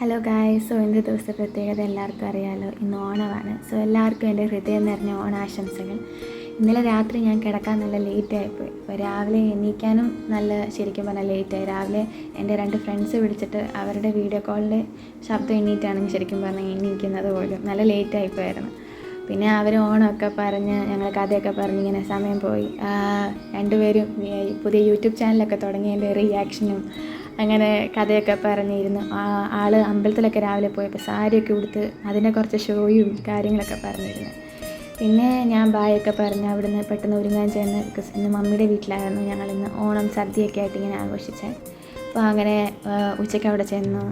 Hello guys. ഇന്നത്തെ ദിവസത്തെ പ്രത്യേകത എല്ലാവർക്കും അറിയാമല്ലോ, ഇന്ന് ഓണമാണ്. എല്ലാവർക്കും എൻ്റെ ഹൃദയം നിറഞ്ഞ ഓണാശംസകൾ. ഇന്നലെ രാത്രി ഞാൻ കിടക്കാൻ നല്ല ലേറ്റായിപ്പോയി. അപ്പോൾ രാവിലെ എണീക്കാനും ശരിക്കും പറഞ്ഞാൽ ലേറ്റായി. രാവിലെ എൻ്റെ 2 ഫ്രണ്ട്സ് വിളിച്ചിട്ട് അവരുടെ വീഡിയോ കോളിൽ ശബ്ദം എണ്ണീറ്റാണ് ശരിക്കും പറഞ്ഞാൽ എണീക്കുന്നത് പോലും. നല്ല ലേറ്റായിപ്പോയായിരുന്നു. പിന്നെ അവർ ഓണമൊക്കെ പറഞ്ഞ് ഞങ്ങൾ കഥയൊക്കെ പറഞ്ഞ് ഇങ്ങനെ സമയം പോയി. രണ്ടുപേരും പുതിയ യൂട്യൂബ് ചാനലൊക്കെ തുടങ്ങിയതിൻ്റെ റിയാക്ഷനും അങ്ങനെ കഥയൊക്കെ പറഞ്ഞിരുന്നു. ആൾ അമ്പലത്തിലൊക്കെ രാവിലെ പോയപ്പോൾ സാരിയൊക്കെ ഉടുത്ത് അതിനെ കുറച്ച് ഷോയും കാര്യങ്ങളൊക്കെ പറഞ്ഞിരുന്നു. പിന്നെ ഞാൻ ബായൊക്കെ പറഞ്ഞ് അവിടുന്ന് പെട്ടെന്ന് ഒരുങ്ങാൻ ചെന്ന്, ബിക്കോസ് ഇന്ന് മമ്മിയുടെ വീട്ടിലായിരുന്നു ഞങ്ങളിന്ന് ഓണം സദ്യയൊക്കെ ആയിട്ട് ഇങ്ങനെ ആഘോഷിച്ചത്. അപ്പോൾ അങ്ങനെ ഉച്ചയ്ക്ക് അവിടെ ചെന്നു,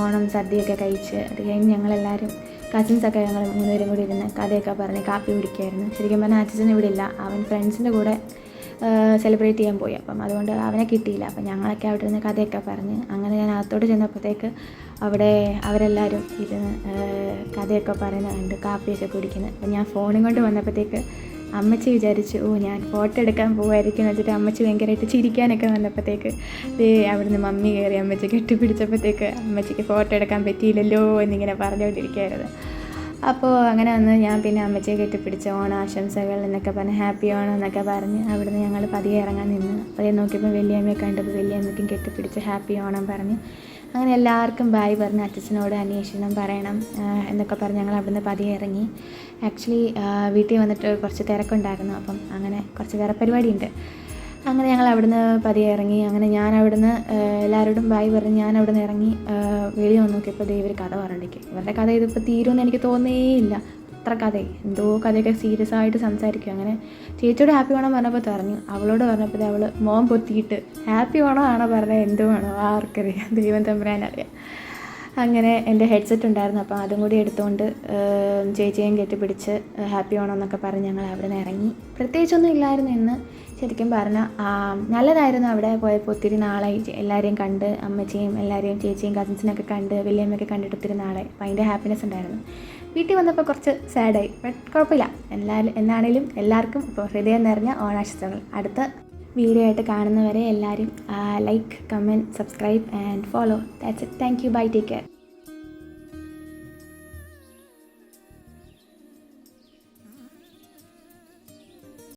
ഓണം സദ്യയൊക്കെ കഴിച്ച് അത് കഴിഞ്ഞ് ഞങ്ങളെല്ലാവരും കസിൻസൊക്കെ ഞങ്ങൾ 3 പേരും കൂടി ഇരുന്ന് കഥയൊക്കെ പറഞ്ഞ് കാപ്പി കുടിക്കുമായിരുന്നു. ശരിക്കും പറഞ്ഞാൽ അച്ഛൻ ഇവിടെ ഇല്ല, അവൻ ഫ്രണ്ട്സിൻ്റെ കൂടെ സെലിബ്രേറ്റ് ചെയ്യാൻ പോയി. അപ്പം അതുകൊണ്ട് അവനെ കിട്ടിയില്ല. അപ്പം ഞങ്ങളൊക്കെ അവിടെ നിന്ന് കഥയൊക്കെ പറഞ്ഞ് അങ്ങനെ ഞാൻ അകത്തോട്ട് ചെന്നപ്പോഴത്തേക്ക് അവിടെ അവരെല്ലാവരും ഇരുന്ന് കഥയൊക്കെ പറയുന്നത് കണ്ട് കാപ്പിയൊക്കെ കുടിക്കുന്നത്. അപ്പം ഞാൻ ഫോണും കൊണ്ട് വന്നപ്പോഴത്തേക്ക് അമ്മച്ചി വിചാരിച്ചു ഞാൻ ഫോട്ടോ എടുക്കാൻ പോകുമായിരിക്കും എന്ന് വെച്ചിട്ട് അമ്മച്ചി ഭയങ്കരമായിട്ട് ചിരിക്കാനൊക്കെ വന്നപ്പോഴത്തേക്ക് അവിടുന്ന് മമ്മി കയറി അമ്മച്ചി കെട്ടിപ്പിടിച്ചപ്പോഴത്തേക്ക് അമ്മച്ചിക്ക് ഫോട്ടോ എടുക്കാൻ പറ്റിയില്ലല്ലോ എന്നിങ്ങനെ പറഞ്ഞുകൊണ്ടിരിക്കുകയായിരുന്നു. അപ്പോൾ അങ്ങനെ വന്ന് ഞാൻ പിന്നെ അമ്മച്ചിയെ കെട്ടിപ്പിടിച്ച് ഓണാശംസകൾ എന്നൊക്കെ പറഞ്ഞ് ഹാപ്പി ഓണം എന്നൊക്കെ പറഞ്ഞ് അവിടുന്ന് ഞങ്ങൾ പതിയെ ഇറങ്ങാൻ നിന്ന്. പതിയെ നോക്കിയപ്പോൾ വലിയമ്മയെ കണ്ടപ്പോൾ വലിയമ്മയ്ക്കും കെട്ടിപ്പിടിച്ച് ഹാപ്പി ഓണം പറഞ്ഞ് അങ്ങനെ എല്ലാവർക്കും ബായ് പറഞ്ഞ് അച്ഛനോട് അന്വേഷണം പറയണം എന്നൊക്കെ പറഞ്ഞ് ഞങ്ങൾ അവിടുന്ന് പതിയെ ഇറങ്ങി. ആക്ച്വലി വീട്ടിൽ വന്നിട്ട് കുറച്ച് തിരക്കുണ്ടായിരുന്നു. അപ്പം അങ്ങനെ കുറച്ച് വേറെ പരിപാടിയുണ്ട്. അങ്ങനെ ഞങ്ങൾ അവിടുന്ന് പതിയെ ഇറങ്ങി. അങ്ങനെ ഞാൻ അവിടുന്ന് എല്ലാവരോടും ബായ് പറഞ്ഞ് ഞാൻ അവിടുന്ന് ഇറങ്ങി വെളിയിൽ വന്ന് നോക്കിയപ്പോൾ ഇവർ കഥ പറഞ്ഞിരിക്കും. ഇവരുടെ കഥ ഇതിപ്പോൾ തീരുമെന്ന് എനിക്ക് തോന്നേയില്ല. അത്ര കഥ എന്തോ കഥയൊക്കെ സീരിയസ് ആയിട്ട് സംസാരിക്കും. അങ്ങനെ ചേച്ചിയോട് ഹാപ്പി ഓണം പറഞ്ഞപ്പോൾ പറഞ്ഞു, അവളോട് പറഞ്ഞപ്പോൾ അവൾ മോൻ പൊത്തിയിട്ട് ഹാപ്പി ഓണം ആണോ പറഞ്ഞത് എന്തോ ആണോ ആർക്കറിയാം, ദൈവം തമ്പുരാനറിയാം. അങ്ങനെ എൻ്റെ ഹെഡ്സെറ്റ് ഉണ്ടായിരുന്നു, അപ്പോൾ അതും കൂടി എടുത്തുകൊണ്ട് ചേച്ചിയും കെട്ടിപ്പിടിച്ച് ഹാപ്പി ഓണം എന്നൊക്കെ പറഞ്ഞ് ഞങ്ങൾ അവിടെ നിന്ന് ഇറങ്ങി. പ്രത്യേകിച്ചൊന്നും ഇല്ലായിരുന്നു ഇന്ന് ശരിക്കും പറഞ്ഞാൽ. നല്ലതായിരുന്നു. അവിടെ പോയപ്പോൾ ഒത്തിരി നാളായി എല്ലാവരെയും കണ്ട്, അമ്മച്ചിയും എല്ലാവരെയും ചേച്ചിയും കസിൻസിനൊക്കെ കണ്ട് വലിയമ്മയൊക്കെ കണ്ടിട്ട് ഒത്തിരി നാളായി. അപ്പോൾ അതിൻ്റെ ഹാപ്പിനെസ് ഉണ്ടായിരുന്നു. വീട്ടിൽ വന്നപ്പോൾ കുറച്ച് സാഡായി, ബട്ട് കുഴപ്പമില്ല. എന്നാണേലും എല്ലാവർക്കും ഇപ്പോൾ ഹൃദയം നിറഞ്ഞ ഓണാശംസകൾ. അടുത്ത വീഡിയോ ആയിട്ട് കാണുന്നവരെ എല്ലാവരും like, comment, subscribe and follow. That's it. Thank you. Bye. Take care.